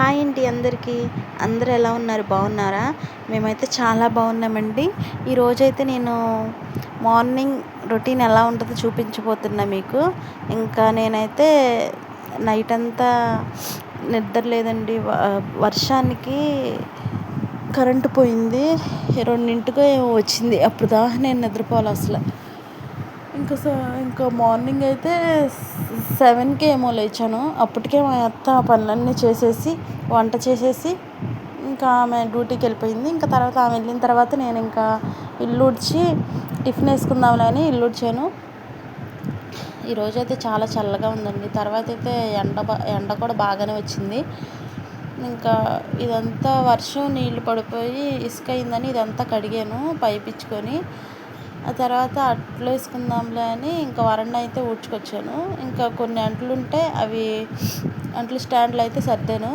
Hi అండి అందరికీ. అందరూ ఎలా ఉన్నారు? బాగున్నారా? మేమైతే చాలా బాగున్నామండి. ఈరోజైతే నేను మార్నింగ్ రొటీన్ ఎలా ఉంటుందో చూపించబోతున్నా మీకు. ఇంకా నేనైతే నైట్ అంతా నిద్ర లేదండి. వర్షానికి కరెంటు పోయింది. 2ంటికో ఏమో వచ్చింది. అప్పుడు దాకా నేను నిద్రపోలే అసలు. ఇంకా మార్నింగ్ అయితే 7కి ఏమో లేచాను. అప్పటికే మా అత్త పనులన్నీ చేసేసి వంట చేసేసి ఇంకా ఆమె డ్యూటీకి వెళ్ళిపోయింది. ఇంకా తర్వాత ఆమె వెళ్ళిన తర్వాత నేను ఇంకా ఇల్లు ఊడ్చి టిఫిన్ వేసుకుందాంలే అని ఇల్లు ఊడ్చాను. ఈరోజైతే చాలా చల్లగా ఉందండి. తర్వాత అయితే ఎండ కూడా బాగానే వచ్చింది. ఇంకా ఇదంతా వర్షం నీళ్ళు పడిపోయి ఇసుక అయిందని ఇదంతా కడిగాను పైప్ ఇచ్చుకొని. ఆ తర్వాత అట్లు వేసుకుందాంలే అని ఇంకా వరండా అయితే ఊడ్చుకొచ్చాను. ఇంకా కొన్ని అంట్లు ఉంటే అవి అంట్లు స్టాండ్లో అయితే సర్దాను.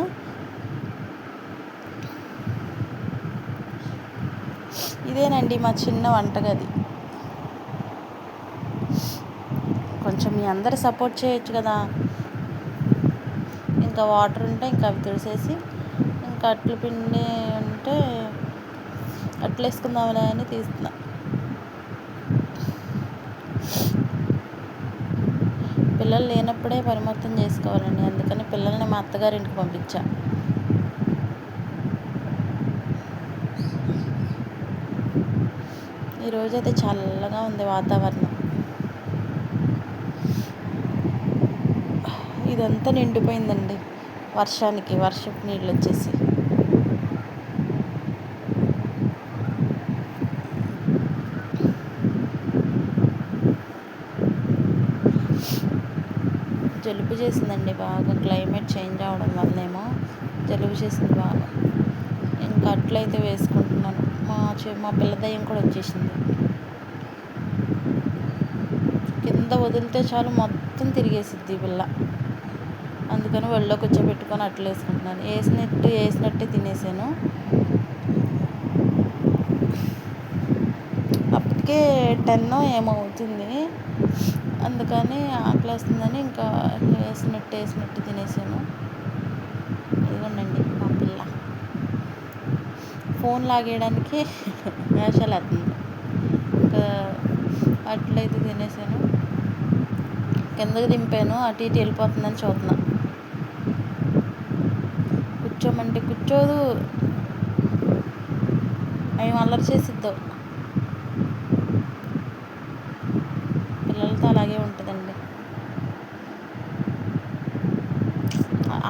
ఇదేనండి మా చిన్న వంటగది. కొంచెం మీ అందరు సపోర్ట్ చేయొచ్చు కదా. ఇంకా వాటర్ ఉంటే ఇంకా అవి తుడిసేసి ఇంకా అట్లు పిండి ఉంటే అట్లు వేసుకుందాంలే అని తీస్తున్నా. పిల్లలు లేనప్పుడే పని మొత్తం చేసుకోవాలండి. అందుకని పిల్లల్ని మా అత్తగారింటికి పంపించా. ఈరోజైతే చల్లగా ఉంది వాతావరణం. ఇదంతా నిండిపోయిందండి వర్షపు నీళ్ళు వచ్చేసి. జలుబు చేసిందండి బాగా. క్లైమేట్ చేంజ్ అవ్వడం వల్లేమో జలుబు చేసింది బాగా. ఇంకా అట్లయితే వేసుకుంటున్నాను. మా పిల్ల దయ్యం కూడా వచ్చేసింది. కింద వదిలితే చాలు మొత్తం తిరిగేసిద్ది ఈ పిల్ల. అందుకని ఒళ్ళో కూర్చోబెట్టుకొని అట్లు వేసుకుంటున్నాను. వేసినట్టే తినేసాను. అప్పటికే 10 ఏమో అవుతుంది. అందుకని ఆకలేస్తుందని ఇంకా వేసినట్టు తినేసాను. ఇదిగోండి మా పిల్ల ఫోన్ లాగేయడానికి వేషాలు వేస్తుంది. ఇంకా అట్లయితే తినేసాను. కిందకి దింపాను. అటు ఇటు వెళ్ళిపోతుందని చూస్తున్నా. కూర్చోమంటే కూర్చోదు. అవి అల్లరి చేసిద్దాం. పిల్లలతో అలాగే ఉంటుందండి.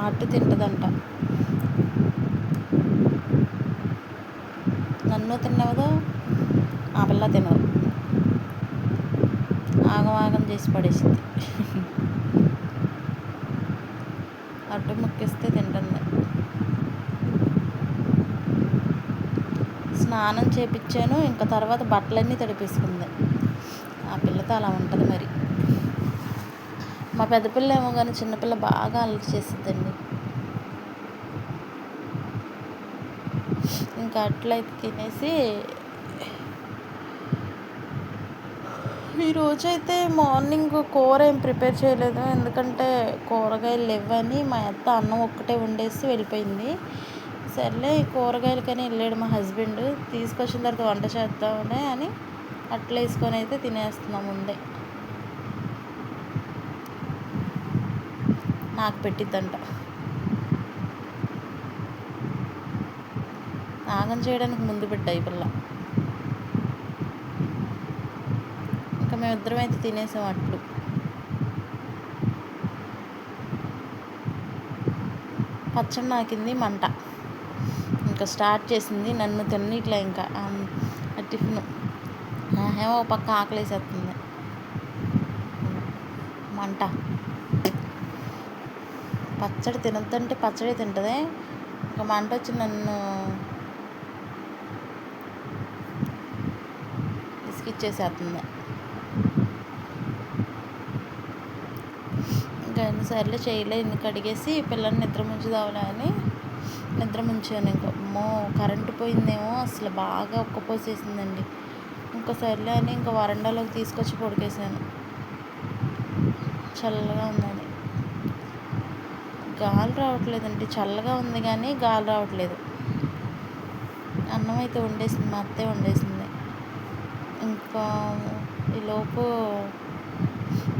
అటు తింటుందంట. నన్ను తినవదు, ఆ పిల్ల తినదు. ఆగం చేసి పడేసింది. అడ్డు ముక్కిస్తే తింటుంది. స్నానం చేపించాను. ఇంకా తర్వాత బట్టలన్నీ తడిపేసుకుంది. ఆ పిల్లతో అలా ఉంటుంది మరి. మా పెద్ద పిల్ల ఏమో కానీ చిన్నపిల్ల బాగా అల్లరి చేసిద్దండి. ఇంకా అట్లయితే తినేసి ఈరోజైతే మార్నింగ్ కూర ఏం ప్రిపేర్ చేయలేదు. ఎందుకంటే కూరగాయలు లేవని మా అత్త అన్నం ఒక్కటే వండేసి వెళ్ళిపోయింది. సర్లే కూరగాయలకని వెళ్ళాడు మా హస్బెండ్. తీసుకొచ్చిన తర్వాత వంట చేద్దామనే అని అట్లా వేసుకొని అయితే తినేస్తున్నాం ముందే. నాకు పెట్టిద్దంట. ఆగం చేయడానికి ముందు పెట్టాయి పిల్ల. ఇంకా మేమిద్దరం అయితే తినేసాం అట్లు. పచ్చడి నాకింది మంట. ఇంకా స్టార్ట్ చేసింది నన్ను తిన్నట్లే. ఇంకా టిఫిన్ ఏమో పక్క ఆకలేసేస్తుంది. మంట. పచ్చడి తినొద్దంటే పచ్చడి తింటుంది. ఇంకా మంట వచ్చి నన్ను ఇసుకిచ్చేసేస్తుంది. ఇంకా ఎన్నిసార్లు చేయలే. ఎందుకు అడిగేసి పిల్లల్ని నిద్ర ముంచుదావులే అని నిద్ర ముంచాను. ఇంకా కరెంటు పోయిందేమో అసలు బాగా ఉక్కపోసేసిందండి. ఇంకోసారిలే అని ఇంకా వరండాలోకి తీసుకొచ్చి పడుకేసాను. చల్లగా ఉందని. గాలి రావట్లేదండి, చల్లగా ఉంది కానీ గాలి రావట్లేదు. అన్నం అయితే వండేసింది, మా అత్తే వండేసింది. ఇంకా ఈలోపు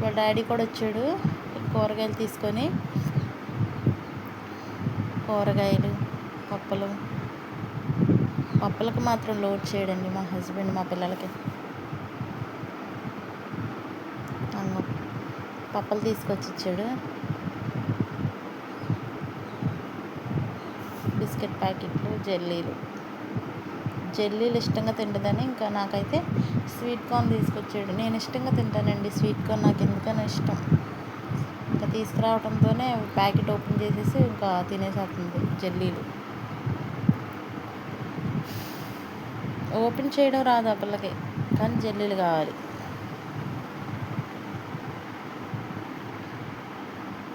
వాళ్ళ డాడీ కూడా వచ్చాడు కూరగాయలు తీసుకొని. కూరగాయలు, పప్పులకు మాత్రం లోడ్ చేయడండి మా హస్బెండ్ మా పిల్లలకి. అన్నం పప్పులు తీసుకొచ్చి ఇచ్చాడు. బిస్కెట్ ప్యాకెట్లు, జెల్లీలు ఇష్టంగా తింటుందని ఇంకా నాకైతే స్వీట్ కార్న్ తీసుకొచ్చాడు. నేను ఇష్టంగా తింటానండి స్వీట్ కార్న్, నాకు ఎందుకని ఇష్టం. ఇంకా తీసుకురావడంతోనే ప్యాకెట్ ఓపెన్ చేసేసి ఇంకా తినేసేస్తుంది జెల్లీలు. ఓపెన్ చేయడం రాదు ఆ పిల్లకి, కానీ జెల్లీలు కావాలి.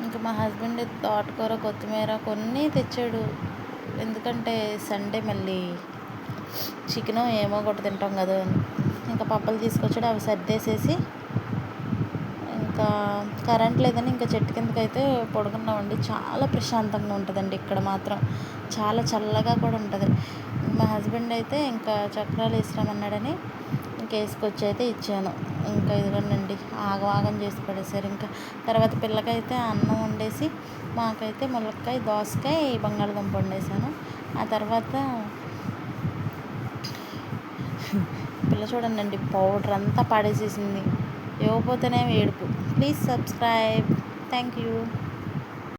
ఇంకా మా హస్బెండ్ తోటకూర, కొత్తిమీర కొన్ని తెచ్చాడు. ఎందుకంటే సండే మళ్ళీ చికెను ఏమో ఒకటి తింటాం కదా. ఇంకా పప్పులు తీసుకొచ్చాడు, అవి సర్దేసేసి ఇంకా కరెంట్ లేదని ఇంకా చెట్టు కిందకి అయితే పడుకున్నామండి. చాలా ప్రశాంతంగా ఉంటుందండి ఇక్కడ మాత్రం, చాలా చల్లగా కూడా ఉంటుంది. మా హస్బెండ్ అయితే ఇంకా చక్రాలు వేసిరామన్నాడని ఇంకా వేసుకొచ్చి అయితే ఇచ్చాను. ఇంకా ఇదిగోనండి ఆగం చేసి పడేసారు. ఇంకా తర్వాత పిల్లకైతే అన్నం వండేసి, మాకైతే ములక్కాయ, దోసకాయ, బంగాళదుంప వండేసాను. ఆ తర్వాత పిల్ల చూడండి పౌడర్ అంతా పడేసేసింది. ఇవ్వకపోతేనే ఏడుపు. Please subscribe. Thank you.